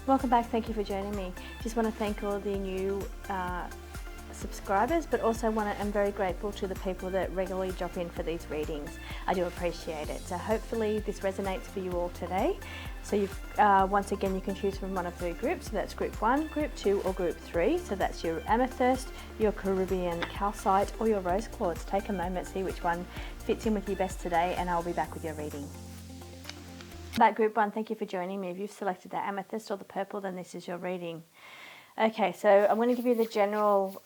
Welcome back. Thank you for joining me. Just want to thank all the new subscribers, but also I'm very grateful to the people that regularly drop in for these readings. I do appreciate it. So hopefully this resonates for you all today. So once again, you can choose from one of three groups. So that's group 1, group 2 or group 3. So that's your amethyst, your Caribbean calcite or your rose quartz. Take a moment, see which one fits in with you best today, and I'll be back with your reading. Back group 1, thank you for joining me. If you've selected the amethyst or the purple, then this is your reading. Okay, so I'm going to give you the general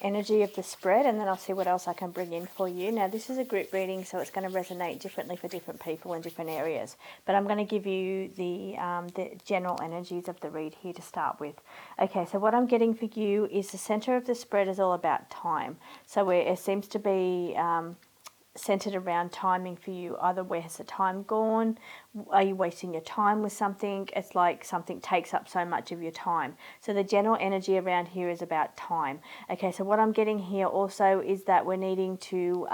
energy of the spread, and then I'll see what else I can bring in for you. Now, this is a group reading, so it's going to resonate differently for different people in different areas. But I'm going to give you the general energies of the read here to start with. Okay, so what I'm getting for you is the center of the spread is all about time. So it seems to be centered around timing for you. Either where has the time gone? Are you wasting your time with something? It's like something takes up so much of your time. So the general energy around here is about time. Okay, so what I'm getting here also is that we're needing to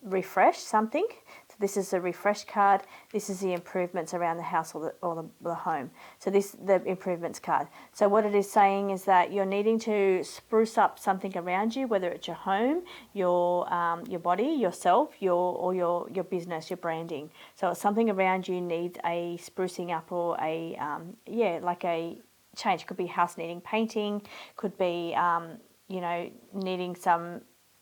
refresh something. So this is the refresh card. This is the improvements around the house or the home. So this the improvements card. So what it is saying is that you're needing to spruce up something around you, whether it's your home, your body, yourself, your business, your branding. So it's something around you needs a sprucing up or a like a change. Could be house needing painting. Could be needing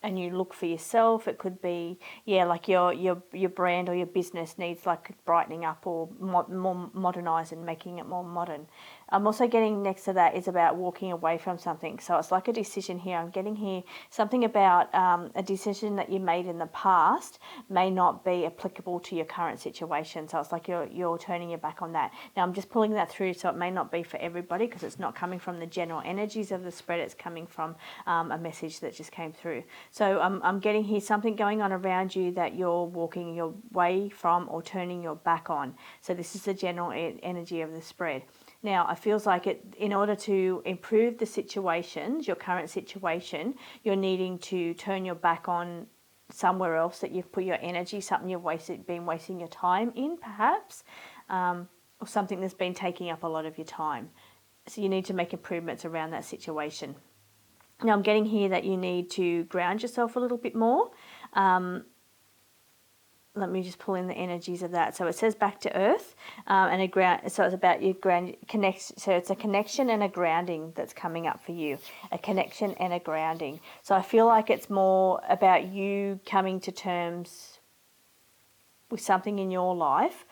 a new look for yourself. It could be, like your brand or your business needs like brightening up or more modernised and making it more modern. I'm also getting next to that is about walking away from something. So it's like a decision here. I'm getting here something about a decision that you made in the past may not be applicable to your current situation. So it's like you're turning your back on that. Now I'm just pulling that through, so it may not be for everybody because it's not coming from the general energies of the spread. It's coming from a message that just came through. So I'm getting here something going on around you that you're walking your way from or turning your back on. So this is the general energy of the spread. Now, it feels like in order to improve the situations, your current situation, you're needing to turn your back on somewhere else that you've put your energy, something you've been wasting your time in, perhaps, or something that's been taking up a lot of your time. So you need to make improvements around that situation. Now, I'm getting here that you need to ground yourself a little bit more. Let me just pull in the energies of that. So it says back to earth and a ground. So it's about your connection. So it's a connection and a grounding that's coming up for you. A connection and a grounding. So I feel like it's more about you coming to terms with something in your life,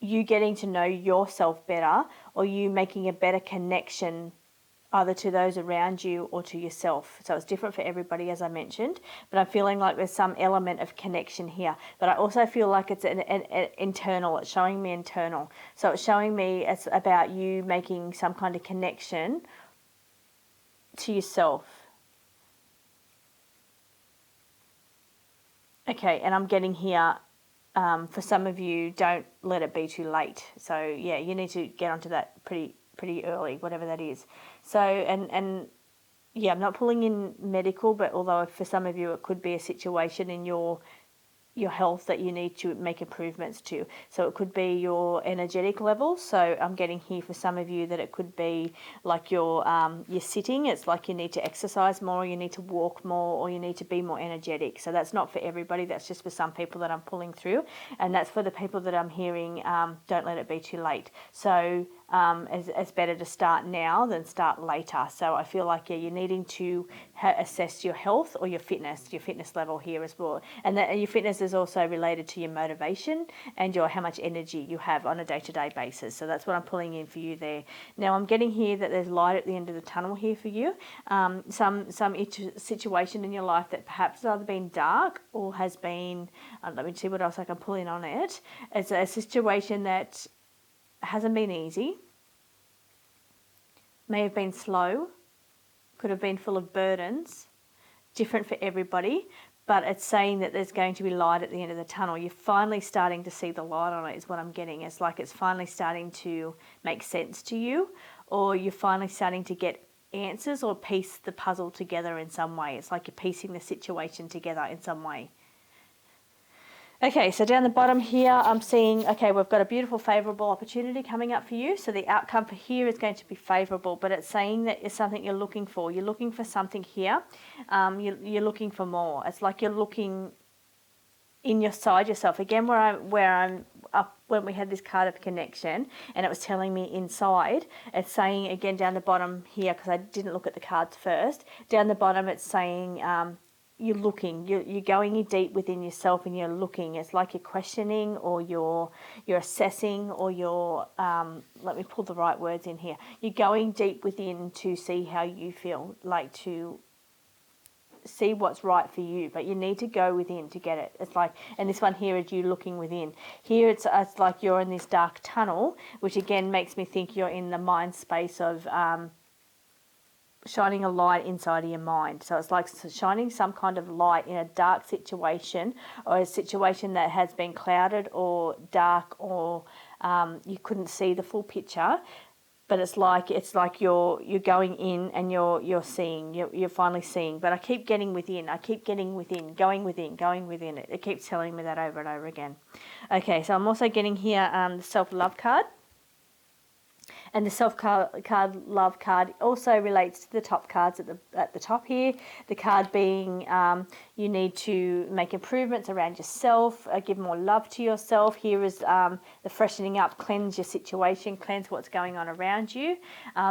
you getting to know yourself better, or you making a better connection either to those around you or to yourself. So it's different for everybody, as I mentioned, but I'm feeling like there's some element of connection here. But I also feel like it's an internal, it's showing me internal. So it's showing me it's about you making some kind of connection to yourself. Okay, and I'm getting here, for some of you, don't let it be too late. So yeah, you need to get onto that pretty early, whatever that is. So, and yeah, I'm not pulling in medical, but although for some of you it could be a situation in your health that you need to make improvements to. So it could be your energetic levels. So I'm getting here for some of you that it could be like your sitting. It's like you need to exercise more, you need to walk more, or you need to be more energetic. So that's not for everybody. That's just for some people that I'm pulling through. And that's for the people that I'm hearing, don't let it be too late. So it's better to start now than start later. So I feel like, you're needing to assess your health or your fitness level here as well. And that your fitness is also related to your motivation and how much energy you have on a day-to-day basis. So that's what I'm pulling in for you there. Now I'm getting here that there's light at the end of the tunnel here for you. Some situation in your life that perhaps has either been dark or has been, let me see what else I can pull in on it. It's a situation that hasn't been easy, may have been slow, could have been full of burdens, different for everybody, but it's saying that there's going to be light at the end of the tunnel. You're finally starting to see the light on it is what I'm getting. It's like it's finally starting to make sense to you, or you're finally starting to get answers or piece the puzzle together in some way. It's like you're piecing the situation together in some way. Okay, so down the bottom here, I'm seeing, okay, we've got a beautiful favourable opportunity coming up for you. So the outcome for here is going to be favourable, but it's saying that it's something you're looking for. You're looking for something here. You're looking for more. It's like you're looking inside yourself. Again, where I'm up when we had this card of connection and it was telling me inside, it's saying again down the bottom here, because I didn't look at the cards first, down the bottom it's saying you're looking, you're going deep within yourself and you're looking. It's like you're questioning or you're assessing or you're, let me pull the right words in here. You're going deep within to see how you feel, like to see what's right for you, but you need to go within to get it. It's like, and this one here is you looking within. Here it's like you're in this dark tunnel, which again makes me think you're in the mind space of shining a light inside of your mind. So it's like shining some kind of light in a dark situation or a situation that has been clouded or dark or you couldn't see the full picture. But it's like you're going in and you're seeing, you're finally seeing. But I keep getting within, going within it. It keeps telling me that over and over again. Okay, so I'm also getting here the self-love card. And the self-card, love card also relates to the top cards at the top here. The card being you need to make improvements around yourself, give more love to yourself. Here is the freshening up, cleanse your situation, cleanse what's going on around you.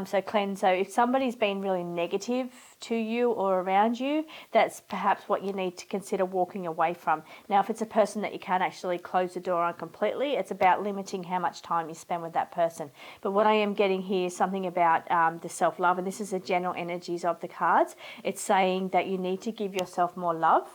So cleanse. So if somebody's been really negative to you or around you, that's perhaps what you need to consider walking away from. Now, if it's a person that you can't actually close the door on completely, it's about limiting how much time you spend with that person. But what I am getting here is something about the self-love, and this is the general energies of the cards. It's saying that you need to give yourself more love.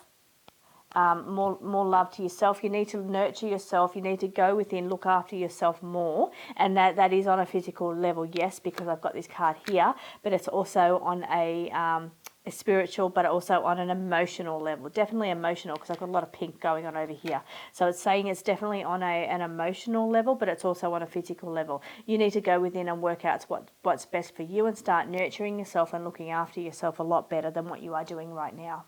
More love to yourself. You need to nurture yourself. You need to go within, look after yourself more, and that is on a physical level, yes, because I've got this card here, but it's also on a spiritual, but also on an emotional level. Definitely emotional, because I've got a lot of pink going on over here. So it's saying it's definitely on an emotional level, but it's also on a physical level. You need to go within and work out what's best for you and start nurturing yourself and looking after yourself a lot better than what you are doing right now.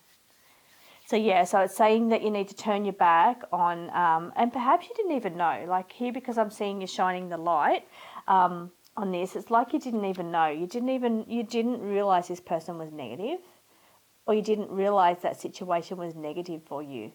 So yeah, so it's saying that you need to turn your back on, and perhaps you didn't even know, like here, because I'm seeing you shining the light on this, it's like you didn't even know. You didn't realize this person was negative, or you didn't realize that situation was negative for you.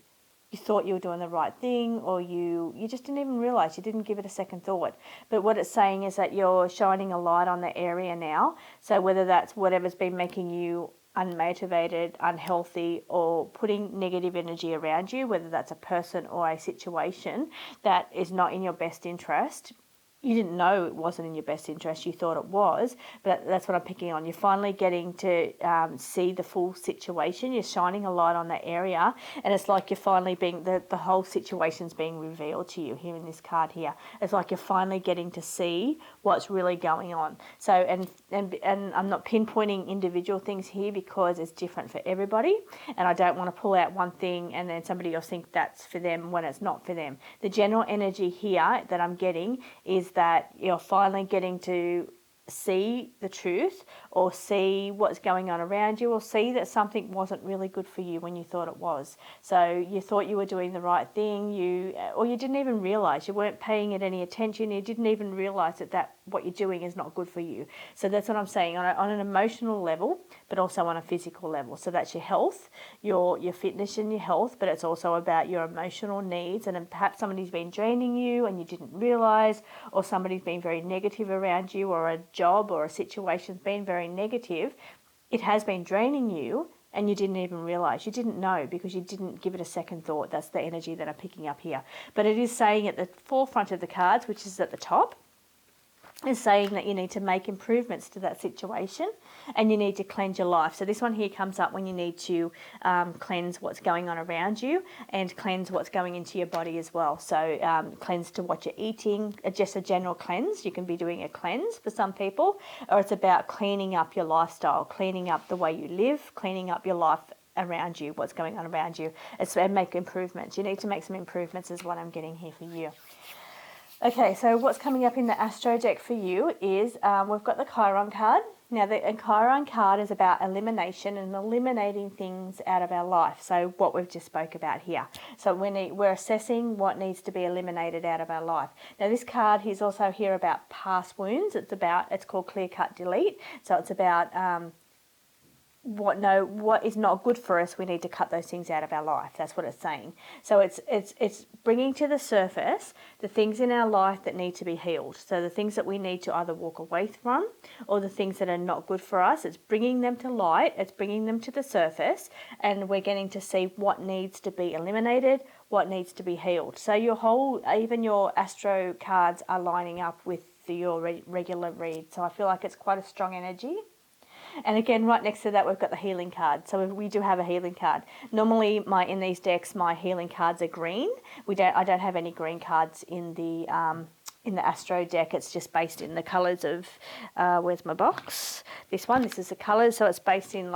You thought you were doing the right thing, or you just didn't even realize, you didn't give it a second thought. But what it's saying is that you're shining a light on the area now. So whether that's whatever's been making you unmotivated, unhealthy, or putting negative energy around you, whether that's a person or a situation that is not in your best interest. You didn't know it wasn't in your best interest, you thought it was, but that's what I'm picking on. You're finally getting to see the full situation. You're shining a light on that area, and it's like you're finally being, the whole situation's being revealed to you here in this card here. It's like you're finally getting to see what's really going on. So, and I'm not pinpointing individual things here because it's different for everybody, and I don't want to pull out one thing and then somebody else think that's for them when it's not for them. The general energy here that I'm getting is that you're finally getting to see the truth, or see what's going on around you, or see that something wasn't really good for you when you thought it was. So you thought you were doing the right thing, or you didn't even realize, you weren't paying it any attention, you didn't even realize that what you're doing is not good for you. So that's what I'm saying, on an emotional level, but also on a physical level. So that's your health, your fitness and your health, but it's also about your emotional needs. And then perhaps somebody's been draining you and you didn't realize, or somebody's been very negative around you, or a job or a situation's been very negative. It has been draining you and you didn't even realize. You didn't know because you didn't give it a second thought. That's the energy that I'm picking up here. But it is saying at the forefront of the cards, which is at the top, is saying that you need to make improvements to that situation and you need to cleanse your life. So this one here comes up when you need to cleanse what's going on around you and cleanse what's going into your body as well. So cleanse to what you're eating, just a general cleanse. You can be doing a cleanse for some people, or it's about cleaning up your lifestyle, cleaning up the way you live, cleaning up your life around you, what's going on around you. And make improvements. You need to make some improvements is what I'm getting here for you. Okay, so what's coming up in the Astro deck for you is we've got the Chiron card. Now, the Chiron card is about elimination and eliminating things out of our life. So what we've just spoke about here. So we're assessing what needs to be eliminated out of our life. Now, this card is also here about past wounds. It's called Clear Cut Delete. So it's about what is not good for us. We need to cut those things out of our life. That's what it's saying. So it's bringing to the surface the things in our life that need to be healed. So the things that we need to either walk away from, or the things that are not good for us. It's bringing them to light. It's bringing them to the surface, and we're getting to see what needs to be eliminated, what needs to be healed. So even your astro cards are lining up with your regular read. So I feel like it's quite a strong energy. And again, right next to that, we've got the healing card. So we do have a healing card. Normally, in these decks, my healing cards are green. I don't have any green cards in the Astro deck. It's just based in the colours of, where's my box? This is the colours. So it's based in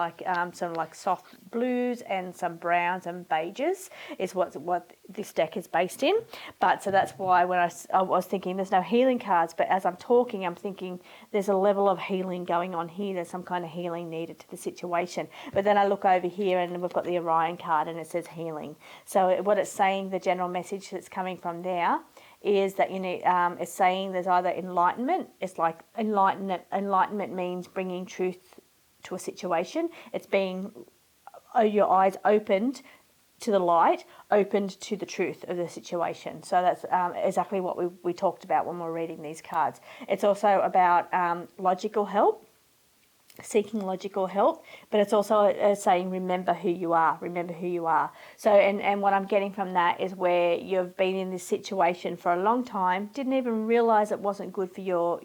some soft blues and some browns and beiges is what this deck is based in. But so that's why when I was thinking there's no healing cards, but as I'm talking, I'm thinking there's a level of healing going on here. There's some kind of healing needed to the situation. But then I look over here and we've got the Orion card and it says healing. So what it's saying, the general message that's coming from there is that you need. It's saying there's either enlightenment. It's like enlightenment. Enlightenment means bringing truth to a situation. It's being your eyes opened to the light, opened to the truth of the situation. So that's exactly what we talked about when we're reading these cards. It's also about logical help. Seeking logical help, but it's also saying remember who you are. So and what I'm getting from that is where you've been in this situation for a long time, didn't even realize it wasn't good for your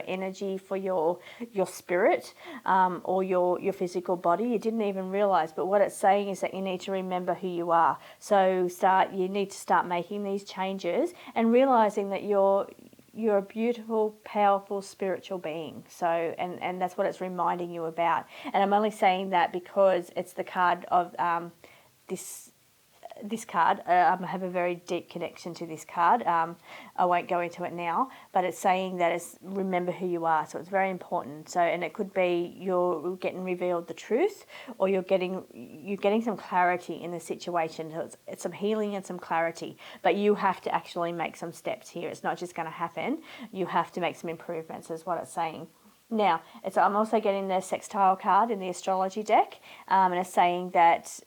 energy, for your spirit, or your physical body. You didn't even realize, but what it's saying is that you need to remember who you are. So you need to start making these changes and realizing that you're a beautiful, powerful, spiritual being. So, and that's what it's reminding you about. And I'm only saying that because it's the card of this card. I have a very deep connection to this card. I won't go into it now, but it's saying that it's remember who you are. So it's very important. So, and it could be you're getting revealed the truth, or you're getting some clarity in the situation. So it's some healing and some clarity, but you have to actually make some steps here. It's not just going to happen. You have to make some improvements, is what it's saying. Now, I'm also getting the sextile card in the astrology deck, and it's saying that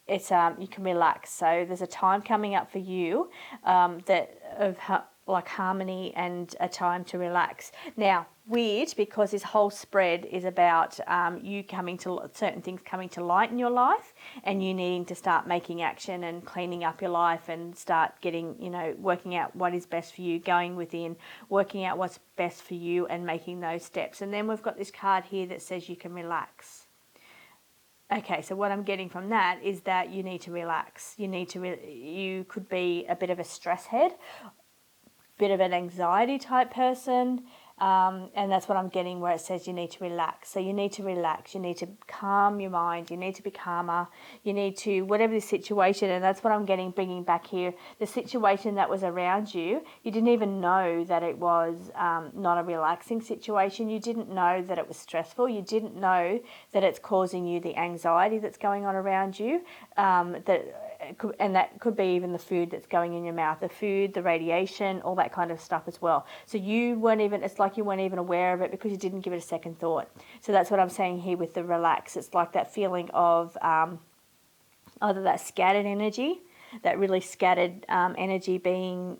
it's you can relax. So there's a time coming up for you like harmony and a time to relax. Now, weird, because this whole spread is about you coming to certain things coming to light in your life, and you needing to start making action and cleaning up your life and start getting, working out what is best for you, going within, working out what's best for you and making those steps. And then we've got this card here that says you can relax. Okay, so what I'm getting from that is that you need to relax. You could be a bit of a stress head, bit of an anxiety type person, and that's what I'm getting where it says you need to relax. So you need to relax. You need to calm your mind. You need to be calmer. You need to, whatever the situation, and that's what I'm getting, bringing back here. The situation that was around you, you didn't even know that it was not a relaxing situation. You didn't know that it was stressful. You didn't know that it's causing you the anxiety that's going on around you, and that could be even the food that's going in your mouth, the food, the radiation, all that kind of stuff as well. So it's like you weren't even aware of it because you didn't give it a second thought. So that's what I'm saying here with the relax. It's like that feeling of either that scattered energy, that really scattered energy being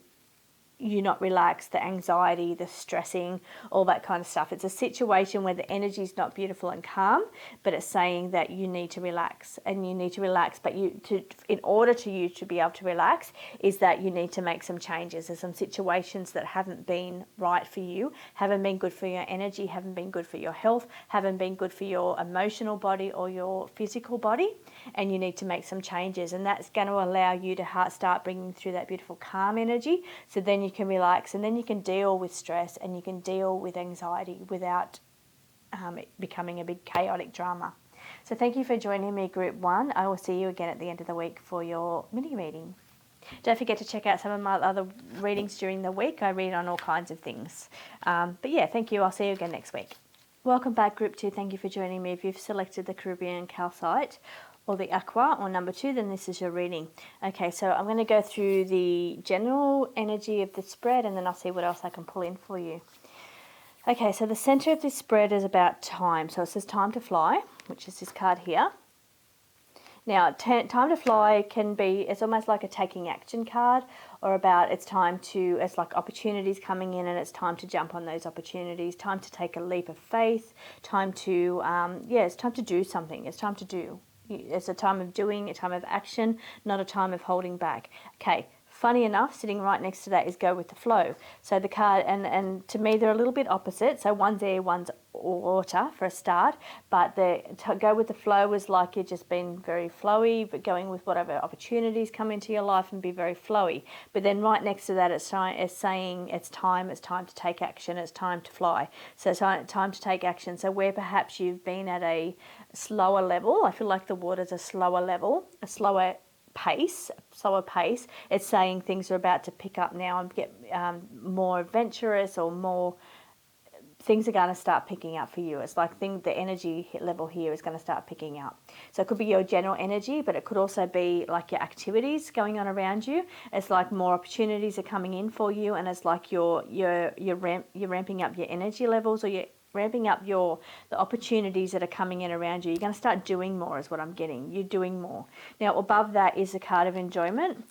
you not relaxed, the anxiety, the stressing, all that kind of stuff. It's a situation where the energy is not beautiful and calm, but it's saying that you need to relax, and you need to relax. But in order to you to be able to relax, is that you need to make some changes. There's some situations that haven't been right for you, haven't been good for your energy, haven't been good for your health, haven't been good for your emotional body or your physical body, and you need to make some changes. And that's going to allow you to start bringing through that beautiful calm energy. So then you can relax, and then you can deal with stress and you can deal with anxiety without it becoming a big chaotic drama. So thank you for joining me, Group 1. I will see you again at the end of the week for your mini reading. Don't forget to check out some of my other readings during the week. I read on all kinds of things. But yeah, thank you. I'll see you again next week. Welcome back, Group 2. Thank you for joining me. If you've selected the Caribbean Calcite or the Aqua or number 2, then this is your reading. Okay, so I'm going to go through the general energy of the spread and then I'll see what else I can pull in for you. Okay, so the center of this spread is about time. So it says time to fly, which is this card here. Now, time to fly can be, it's almost like a taking action card, or about it's like opportunities coming in and it's time to jump on those opportunities, time to take a leap of faith, time to, it's time to do something, it's time to do. It's a time of doing, a time of action, not a time of holding back. Okay. Funny enough, sitting right next to that is go with the flow. So the card, and to me they're a little bit opposite. So one's air, one's water for a start. But go with the flow is like you've just been very flowy, but going with whatever opportunities come into your life and be very flowy. But then right next to that it's saying it's time to take action, it's time to fly. So it's time to take action. So where perhaps you've been at a slower level, I feel like the water's a slower level, a slower pace, it's saying things are about to pick up now and get more adventurous, or more things are going to start picking up for you. It's like the energy level here is going to start picking up. So it could be your general energy, but it could also be like your activities going on around you. It's like more opportunities are coming in for you, and it's like you're ramping up your energy levels, or you're ramping up the opportunities that are coming in around you. You're going to start doing more is what I'm getting. You're doing more. Now above that is a card of enjoyment.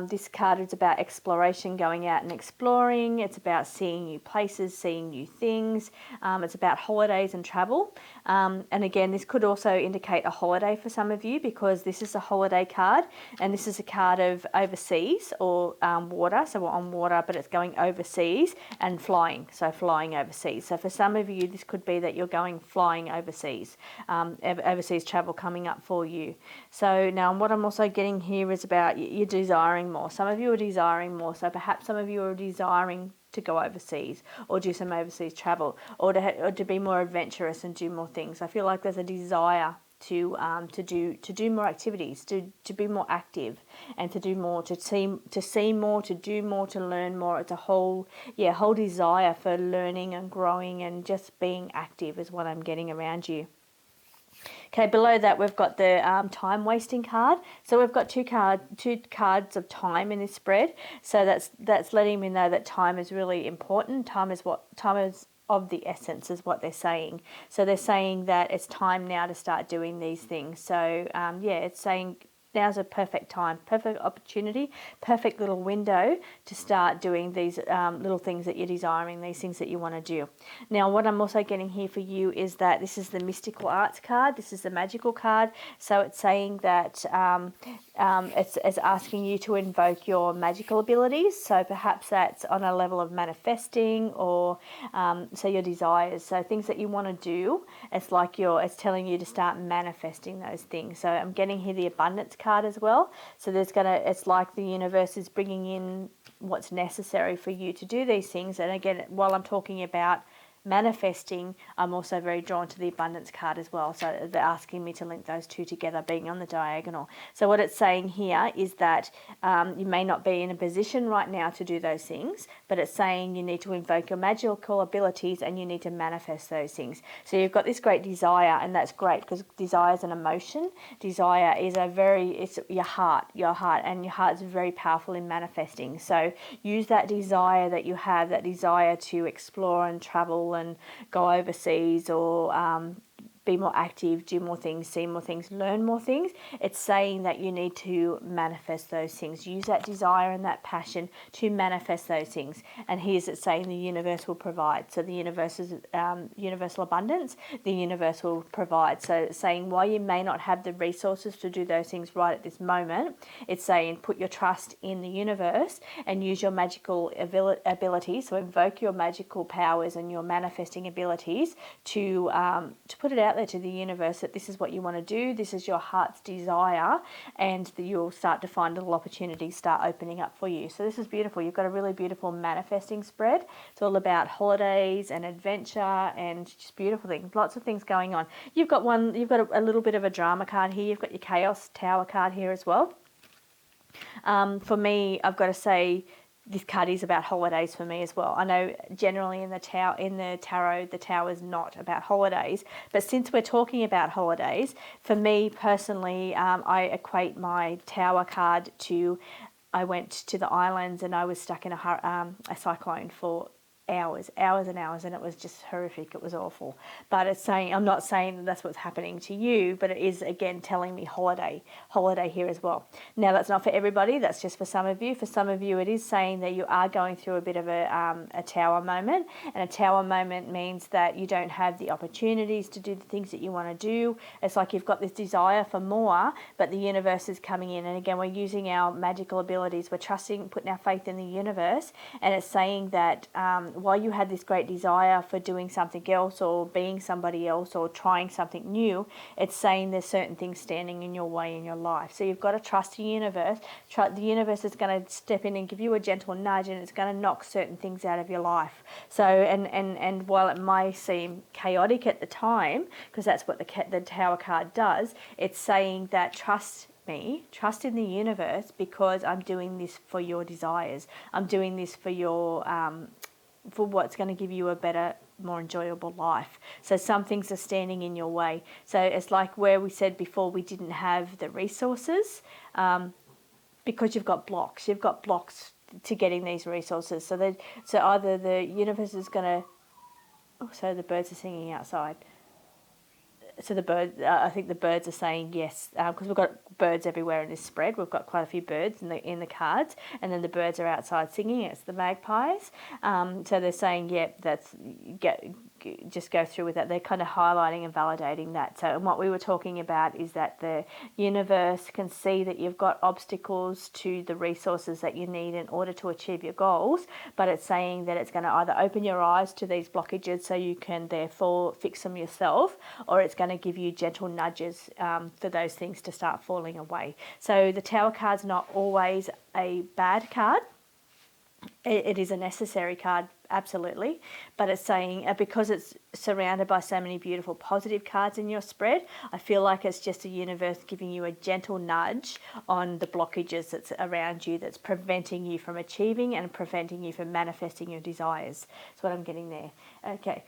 This card is about exploration, going out and exploring. It's about seeing new places, seeing new things. It's about holidays and travel. And again, this could also indicate a holiday for some of you, because this is a holiday card, and this is a card of overseas, or water. So we're on water, but it's going overseas, and flying. So flying overseas. So for some of you, this could be that you're going flying overseas, overseas travel coming up for you. So now what I'm also getting here is about your desire more. Some of you are desiring more. So perhaps some of you are desiring to go overseas, or do some overseas travel, or to be more adventurous and do more things. I feel like there's a desire to do more activities, to be more active, and to do more, to see more, to do more, to learn more. It's a whole desire for learning and growing and just being active is what I'm getting around you. Okay, below that we've got the time wasting card. So we've got two cards of time in this spread. So that's letting me know that time is really important. Time is of the essence is what they're saying. So they're saying that it's time now to start doing these things. So it's saying now's a perfect time, perfect opportunity, perfect little window to start doing these little things that you're desiring, these things that you want to do. Now, what I'm also getting here for you is that this is the mystical arts card. This is the magical card. So it's saying that it's asking you to invoke your magical abilities. So perhaps that's on a level of manifesting, or so your desires. So things that you want to do, it's telling you to start manifesting those things. So I'm getting here the abundance card as well. So it's like the universe is bringing in what's necessary for you to do these things. And again, while I'm talking about manifesting, I'm also very drawn to the abundance card as well. So they're asking me to link those two together, being on the diagonal. So what it's saying here is that you may not be in a position right now to do those things, but it's saying you need to invoke your magical abilities and you need to manifest those things. So you've got this great desire, and that's great, because desire is an emotion. Desire is it's your heart, and your heart is very powerful in manifesting. So use that desire that you have, that desire to explore and travel and go overseas, or be more active, do more things, see more things, learn more things. It's saying that you need to manifest those things. Use that desire and that passion to manifest those things. And here's it saying the universe will provide. So the universe is universal abundance. The universe will provide. So it's saying while you may not have the resources to do those things right at this moment, it's saying put your trust in the universe and use your magical abilities. So invoke your magical powers and your manifesting abilities to put it out there to the universe that this is what you want to do, this is your heart's desire, and that you'll start to find little opportunities start opening up for you. So this is beautiful. You've got a really beautiful manifesting spread. It's all about holidays and adventure and just beautiful things. Lots of things going on. You've got a little bit of a drama card here. You've got your Chaos Tower card here as well. For me, I've got to say, this card is about holidays for me as well. I know generally in the tarot, the Tower is not about holidays, but since we're talking about holidays, for me personally, I equate my Tower card to, I went to the islands and I was stuck in a cyclone for hours and hours, and it was just horrific. It was awful. But it's saying, I'm not saying that that's what's happening to you, but it is again telling me holiday here as well. Now that's not for everybody, that's just for some of you. For some of you it is saying that you are going through a bit of a Tower moment, and a Tower moment means that you don't have the opportunities to do the things that you want to do. It's like you've got this desire for more, but the universe is coming in, and again we're using our magical abilities, we're trusting, putting our faith in the universe, and it's saying that while you had this great desire for doing something else or being somebody else or trying something new, it's saying there's certain things standing in your way in your life. So you've got to trust the universe. The universe is going to step in and give you a gentle nudge, and it's going to knock certain things out of your life. So, and while it might seem chaotic at the time, because that's what the Tower card does, it's saying that trust me, trust in the universe, because I'm doing this for your desires. I'm doing this for your for what's going to give you a better, more enjoyable life. So some things are standing in your way. So it's like where we said before we didn't have the resources, because you've got blocks. You've got blocks to getting these resources. So either the universe is going to... Oh, so the birds are singing outside. So I think the birds are saying yes, because we've got birds everywhere in this spread. We've got quite a few birds in the cards, and then the birds are outside singing. It's the magpies. So they're saying, just go through with that. They're kind of highlighting and validating that. So, and what we were talking about is that the universe can see that you've got obstacles to the resources that you need in order to achieve your goals, but it's saying that it's going to either open your eyes to these blockages so you can therefore fix them yourself, or it's going to give you gentle nudges for those things to start falling away. So the Tower card's not always a bad card. It is a necessary card, absolutely, but it's saying because it's surrounded by so many beautiful positive cards in your spread, I feel like it's just the universe giving you a gentle nudge on the blockages that's around you, that's preventing you from achieving and preventing you from manifesting your desires. That's what I'm getting there. Okay,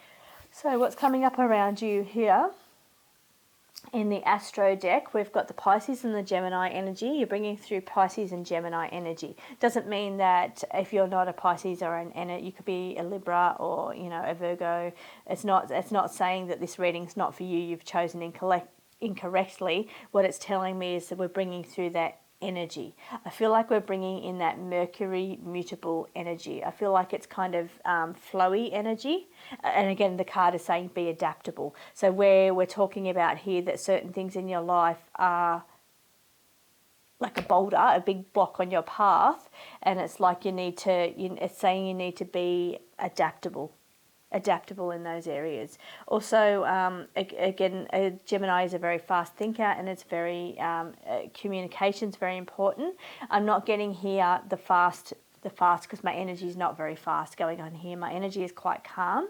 so what's coming up around you here? In the Astro deck, we've got the Pisces and the Gemini energy. You're bringing through Pisces and Gemini energy. Doesn't mean that if you're not a Pisces or you could be a Libra or a Virgo. It's not saying that this reading's not for you. You've chosen incorrectly. What it's telling me is that we're bringing through that energy. I feel like we're bringing in that Mercury mutable energy. I feel like it's kind of flowy energy. And again, the card is saying be adaptable. So where we're talking about here that certain things in your life are like a boulder, a big block on your path, and it's like it's saying you need to be adaptable in those areas. Also, again, Gemini is a very fast thinker, and it's very communication's very important. I'm not getting here the fast because my energy is not very fast going on here. My energy is quite calm.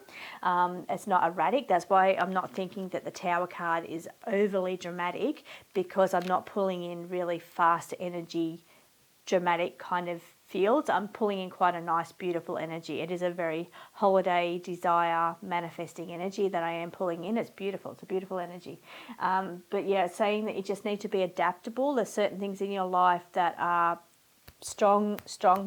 It's not erratic. That's why I'm not thinking that the Tower card is overly dramatic, because I'm not pulling in really fast energy, dramatic kind of fields. I'm pulling in quite a nice, beautiful energy. It is a very holiday, desire, manifesting energy that I am pulling in. It's beautiful. It's a beautiful energy. But yeah, it's saying that you just need to be adaptable. There's certain things in your life that are strong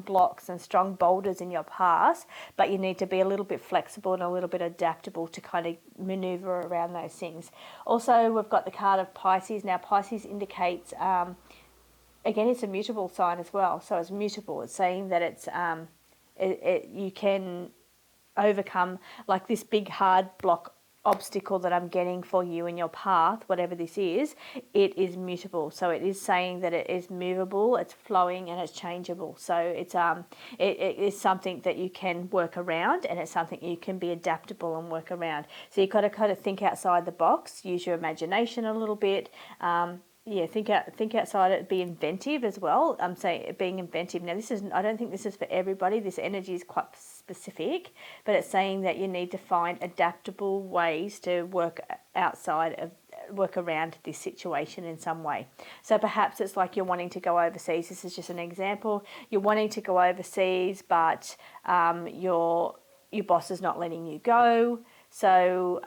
blocks and strong boulders in your past, but you need to be a little bit flexible and a little bit adaptable to kind of maneuver around those things. Also, we've got the card of Pisces. Now, Pisces indicates... again, it's a mutable sign as well, so it's mutable. It's saying that it's you can overcome like this big hard block obstacle that I'm getting for you in your path, whatever this is. It is mutable, so it is saying that it is movable, it's flowing, and it's changeable. So it's it is something that you can work around, and it's something you can be adaptable and work around. So you've got to kind of think outside the box, use your imagination a little bit. Think outside it, be inventive as well. I'm saying being inventive. Now, I don't think this is for everybody. This energy is quite specific, but it's saying that you need to find adaptable ways to work outside of work around this situation in some way. So perhaps it's like you're wanting to go overseas. This is just an example. You're wanting to go overseas, but your boss is not letting you go. So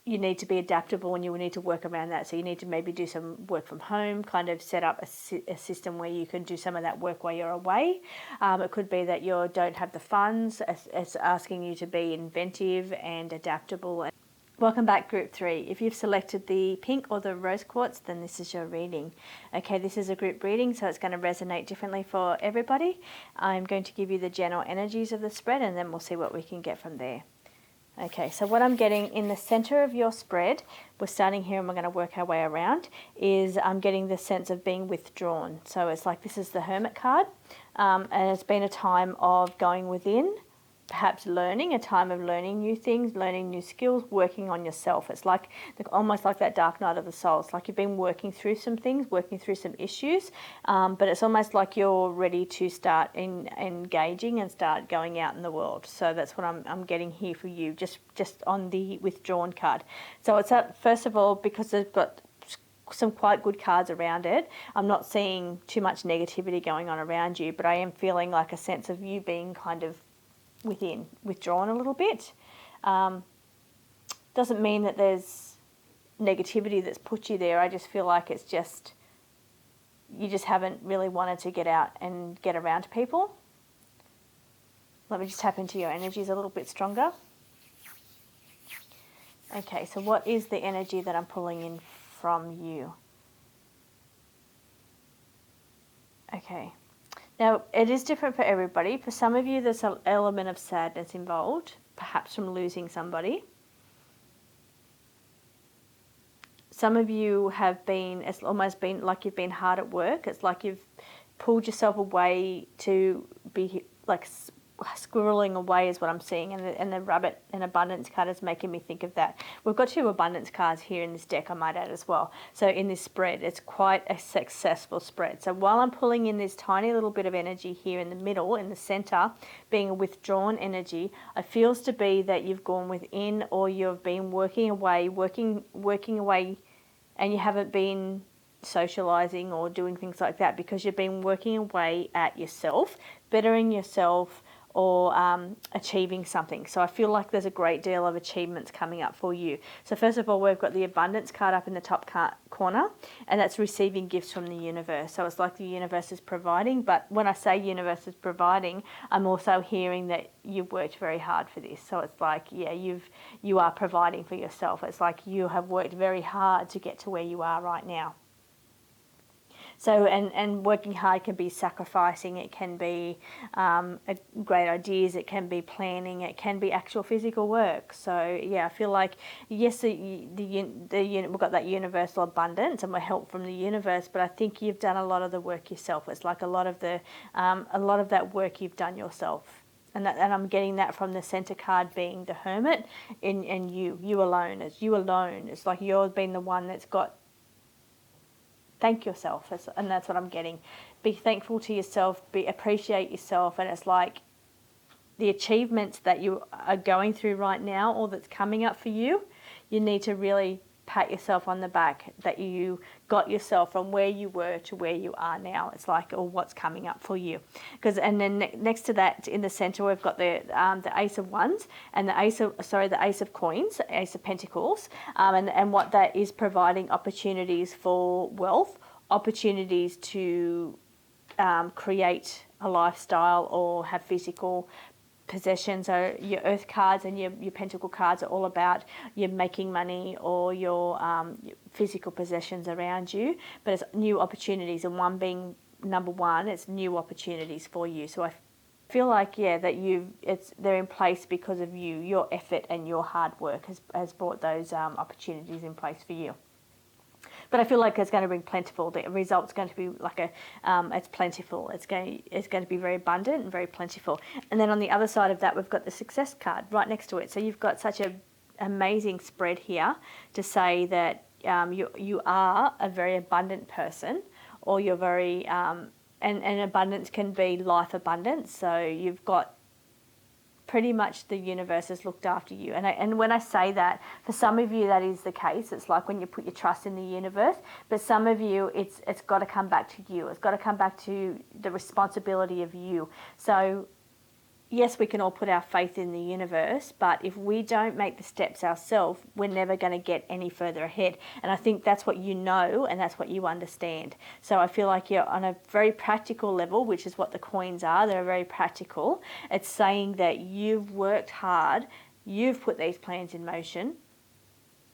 you need to be adaptable and you will need to work around that. So you need to maybe do some work from home, kind of set up a system where you can do some of that work while you're away. It could be that you don't have the funds. It's asking you to be inventive and adaptable. Welcome back, Group 3. If you've selected the pink or the rose quartz, then this is your reading. Okay, this is a group reading, so it's going to resonate differently for everybody. I'm going to give you the general energies of the spread, and then we'll see what we can get from there. Okay, so what I'm getting in the center of your spread, we're starting here and we're going to work our way around, is I'm getting the sense of being withdrawn. So it's like this is the Hermit card, and it's been a time of going within, perhaps learning, a time of learning new things, learning new skills, working on yourself. It's like almost like that dark night of the soul. It's like you've been working through some things, working through some issues, but it's almost like you're ready to start engaging and start going out in the world. So that's what I'm getting here for you, just on the withdrawn card. So it's first of all, because they've got some quite good cards around it, I'm not seeing too much negativity going on around you, but I am feeling like a sense of you being kind of withdrawn a little bit. Doesn't mean that there's negativity that's put you there. I just feel like it's just, you just haven't really wanted to get out and get around to people. Let me just tap into your energies a little bit stronger. Okay, so what is the energy that I'm pulling in from you? Okay. Now, it is different for everybody. For some of you, there's an element of sadness involved, perhaps from losing somebody. Some of you have been, it's almost been like you've been hard at work. It's like you've pulled yourself away to be like squirreling away is what I'm seeing, and the rabbit and abundance card is making me think of that. We've got 2 abundance cards here in this deck, I might add as well. So in this spread, it's quite a successful spread. So while I'm pulling in this tiny little bit of energy here in the middle, in the center, being a withdrawn energy, it feels to be that you've gone within, or you've been working away, and you haven't been socializing or doing things like that because you've been working away at yourself, bettering yourself, or achieving something. So I feel like there's a great deal of achievements coming up for you. So first of all, we've got the abundance card up in the top corner, and that's receiving gifts from the universe. So it's like the universe is providing, but when I say universe is providing, I'm also hearing that you've worked very hard for this. So it's like, yeah, you are providing for yourself. It's like you have worked very hard to get to where you are right now. So, and working hard can be sacrificing, it can be great ideas, it can be planning, it can be actual physical work. So, yeah, I feel like, yes, we've got that universal abundance and we're help from the universe, but I think you've done a lot of the work yourself. It's like a lot of that work you've done yourself. And I'm getting that from the center card being the Hermit, and you alone. It's you alone. It's like you've been the one that's got. Thank yourself, and that's what I'm getting. Be thankful to yourself, appreciate yourself, and it's like the achievements that you are going through right now or that's coming up for you, you need to really pat yourself on the back that you got yourself from where you were to where you are now. It's like, or what's coming up for you. And then next to that, in the center, we've got the Ace of Wands and the Ace of Coins, Ace of Pentacles, and what that is providing opportunities for wealth, opportunities to create a lifestyle or have physical possessions. So your earth cards and your pentacle cards are all about you making money or your physical possessions around you, but it's new opportunities, and one being number one, it's new opportunities for you. So I feel like, yeah, that they're in place because of you, your effort and your hard work has brought those opportunities in place for you. But I feel like it's going to bring plentiful. The result's going to be like it's plentiful. It's going to be very abundant and very plentiful. And then on the other side of that, we've got the success card right next to it. So you've got such an amazing spread here to say that you are a very abundant person, or you're very and abundance can be life abundance. So you've got pretty much the universe has looked after you. And when I say that, for some of you that is the case. It's like when you put your trust in the universe. But some of you, it's got to come back to you. It's got to come back to the responsibility of you. So yes, we can all put our faith in the universe, but if we don't make the steps ourselves, we're never going to get any further ahead. And I think that's what you know, and that's what you understand. So I feel like you're on a very practical level, which is what the coins are. They're very practical. It's saying that you've worked hard, you've put these plans in motion,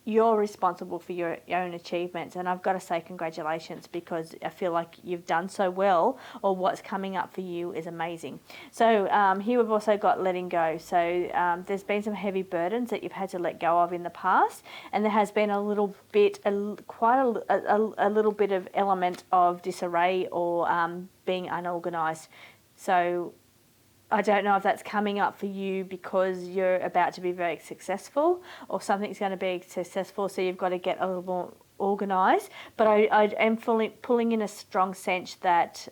you're responsible for your own achievements. And I've got to say congratulations, because I feel like you've done so well, or what's coming up for you is amazing. So here we've also got letting go. So there's been some heavy burdens that you've had to let go of in the past, and there has been a little bit, quite a little bit of element of disarray or being unorganised. So I don't know if that's coming up for you because you're about to be very successful, or something's going to be successful, so you've got to get a little more organised. But I am pulling in a strong sense that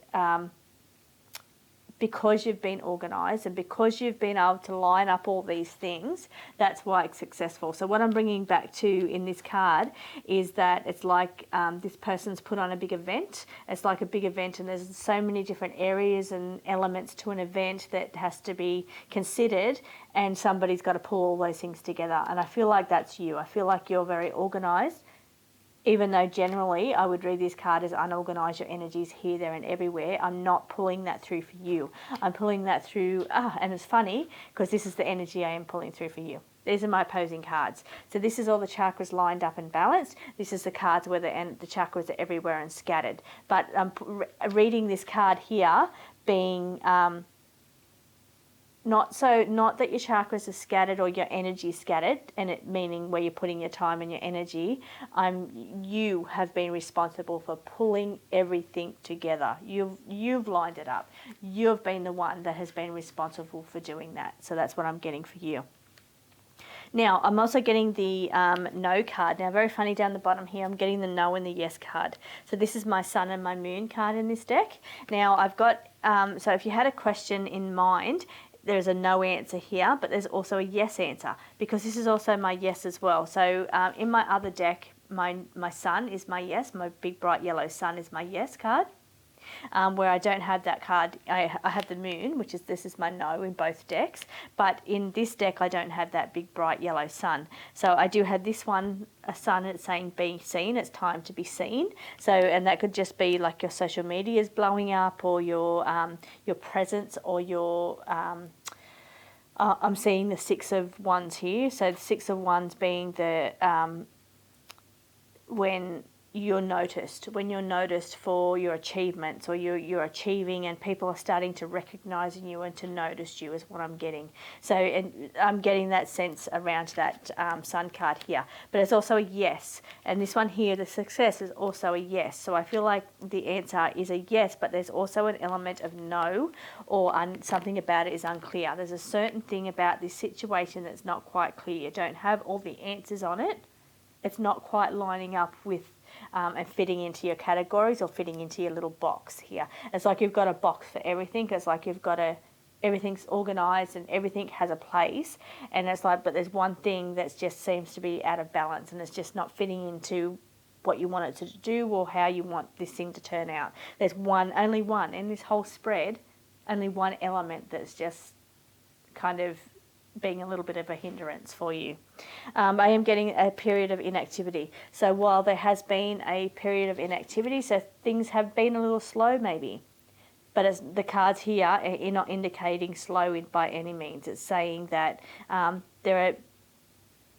because you've been organised and because you've been able to line up all these things, that's why it's successful. So what I'm bringing back to in this card is that it's like this person's put on a big event. It's like a big event, and there's so many different areas and elements to an event that has to be considered, and somebody's got to pull all those things together. And I feel like that's you. I feel like you're very organised. Even though generally I would read this card as unorganised, your energy's here, there and everywhere, I'm not pulling that through for you. I'm pulling that through, and it's funny because this is the energy I am pulling through for you. These are my opposing cards. So this is all the chakras lined up and balanced. This is the cards where the chakras are everywhere and scattered. But I'm reading this card here being... Not that your chakras are scattered or your energy scattered, and it meaning where you're putting your time and your energy. You have been responsible for pulling everything together. You've lined it up. You've been the one that has been responsible for doing that. So that's what I'm getting for you. Now, I'm also getting the no card. Now, very funny down the bottom here, I'm getting the no and the yes card. So this is my sun and my moon card in this deck. Now, I've got, so if you had a question in mind, there's a no answer here, but there's also a yes answer, because this is also my yes as well. So in my other deck, my sun is my yes, my big bright yellow sun is my yes card. Where I don't have that card, I have the moon, this is my no in both decks, but in this deck I don't have that big bright yellow sun. So I do have this one, a sun, it's saying be seen, it's time to be seen. So, and that could just be like your social media is blowing up, or your presence, or your I'm seeing the Six of Wands here. So the Six of Wands being the when you're noticed for your achievements, or you're achieving, and people are starting to recognize you and to notice you, is what I'm getting. So, and I'm getting that sense around that sun card here. But it's also a yes, and this one here, the success, is also a yes. So I feel like the answer is a yes, but there's also an element of no, or something about it is unclear. There's a certain thing about this situation that's not quite clear. You don't have all the answers on it. It's not quite lining up with and fitting into your categories or fitting into your little box here. It's like you've got a box for everything. It's like you've got everything's organised and everything has a place. And it's like, but there's one thing that just seems to be out of balance, and it's just not fitting into what you want it to do or how you want this thing to turn out. There's only one in this whole spread, only one element that's just kind of being a little bit of a hindrance for you. I am getting a period of inactivity. So while there has been a period of inactivity, so things have been a little slow maybe, but as the cards here are not indicating slow by any means. It's saying that there are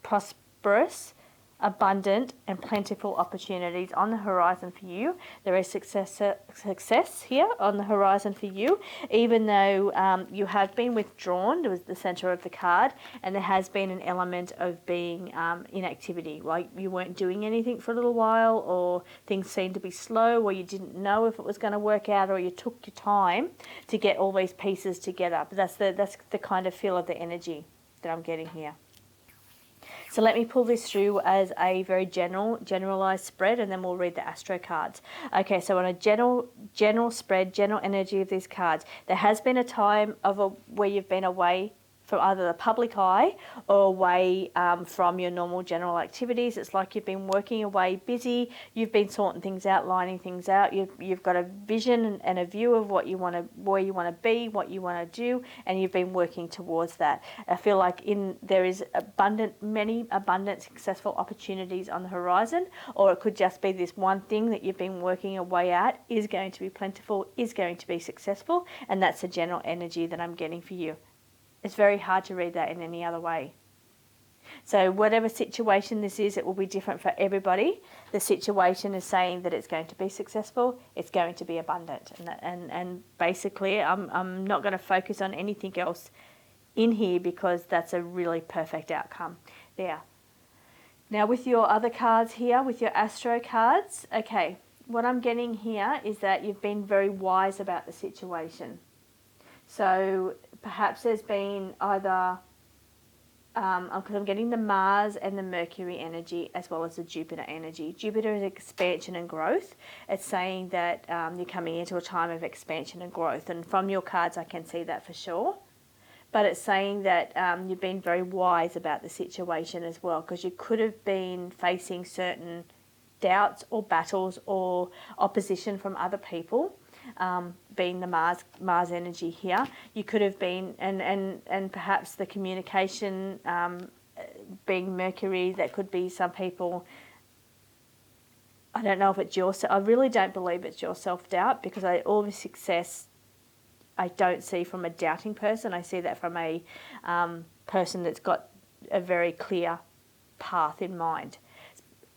prosperous, abundant and plentiful opportunities on the horizon for you. There is success here on the horizon for you, even though you have been withdrawn to the center of the card, and there has been an element of being inactivity, like you weren't doing anything for a little while, or things seemed to be slow, or you didn't know if it was going to work out, or you took your time to get all these pieces together. But that's the kind of feel of the energy that I'm getting here. So let me pull this through as a very generalized spread, and then we'll read the astro cards. Okay, so on a general spread, general energy of these cards, there has been a time where you've been away from either the public eye or away from your normal general activities. It's like you've been working away, busy, you've been sorting things out, lining things out, you've got a vision and a view of what you want to, where you want to be, what you want to do, and you've been working towards that. I feel like there is many abundant successful opportunities on the horizon, or it could just be this one thing that you've been working away at is going to be plentiful, is going to be successful, and that's the general energy that I'm getting for you. It's very hard to read that in any other way. So whatever situation this is, it will be different for everybody. The situation is saying that it's going to be successful, it's going to be abundant. And basically, I'm not going to focus on anything else in here because that's a really perfect outcome there. Now with your other cards here, with your Astro cards, okay, what I'm getting here is that you've been very wise about the situation. So perhaps there's been either, because I'm getting the Mars and the Mercury energy as well as the Jupiter energy. Jupiter is expansion and growth. It's saying that you're coming into a time of expansion and growth. And from your cards, I can see that for sure. But it's saying that you've been very wise about the situation as well, because you could have been facing certain doubts or battles or opposition from other people. Being the Mars energy here, you could have been, and perhaps the communication being Mercury, that could be some people. I don't know if it's your, I really don't believe it's your self-doubt, because all the success I don't see from a doubting person. I see that from a person that's got a very clear path in mind.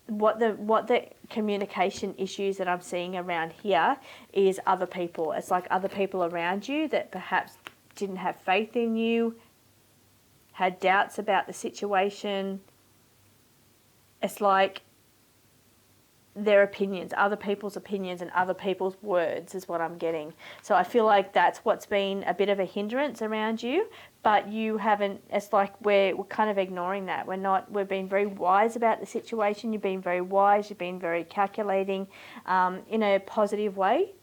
What the communication issues that I'm seeing around here is other people. It's like other people around you that perhaps didn't have faith in you, had doubts about the situation. It's like their opinions, other people's opinions and other people's words is what I'm getting. So I feel like that's what's been a bit of a hindrance around you, but you haven't, it's like we're kind of ignoring that. We've been very wise about the situation. You've been very wise. You've been very calculating in a positive way.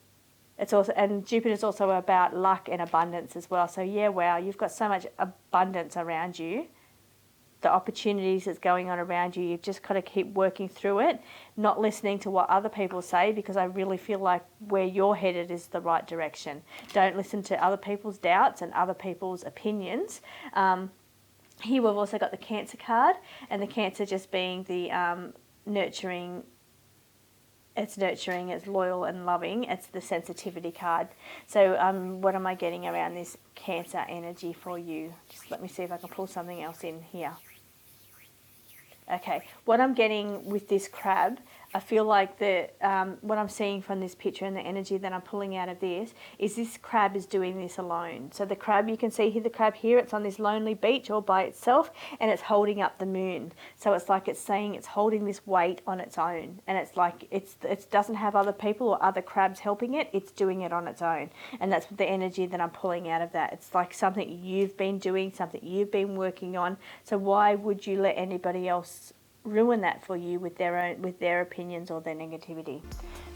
It's also, and Jupiter's also about luck and abundance as well. So yeah, wow, you've got so much abundance around you. The opportunities that's going on around you, you've just got to keep working through it, not listening to what other people say, because I really feel like where you're headed is the right direction. Don't listen to other people's doubts and other people's opinions. Here we've also got the Cancer card, and the Cancer just being the nurturing. It's nurturing, it's loyal and loving. It's the sensitivity card. So what am I getting around this Cancer energy for you? Just let me see if I can pull something else in here. Okay, what I'm getting with this crab, I feel like what I'm seeing from this picture and the energy that I'm pulling out of this crab is doing this alone. So the crab, you can see here, the crab here, it's on this lonely beach all by itself, and it's holding up the moon. So it's like it's saying it's holding this weight on its own, and it's like it doesn't have other people or other crabs helping it. It's doing it on its own, and that's the energy that I'm pulling out of that. It's like something you've been doing, something you've been working on. So why would you let anybody else ruin that for you with their opinions or their negativity?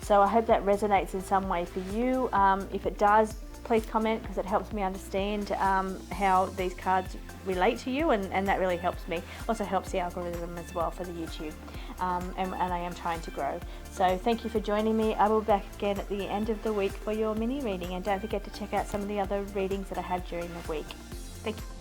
So I hope that resonates in some way for you. If it does, please comment, because it helps me understand how these cards relate to you, and that really helps me. Also helps the algorithm as well for the YouTube, and I am trying to grow. So thank you for joining me. I will be back again at the end of the week for your mini reading, and don't forget to check out some of the other readings that I have during the week. Thank you.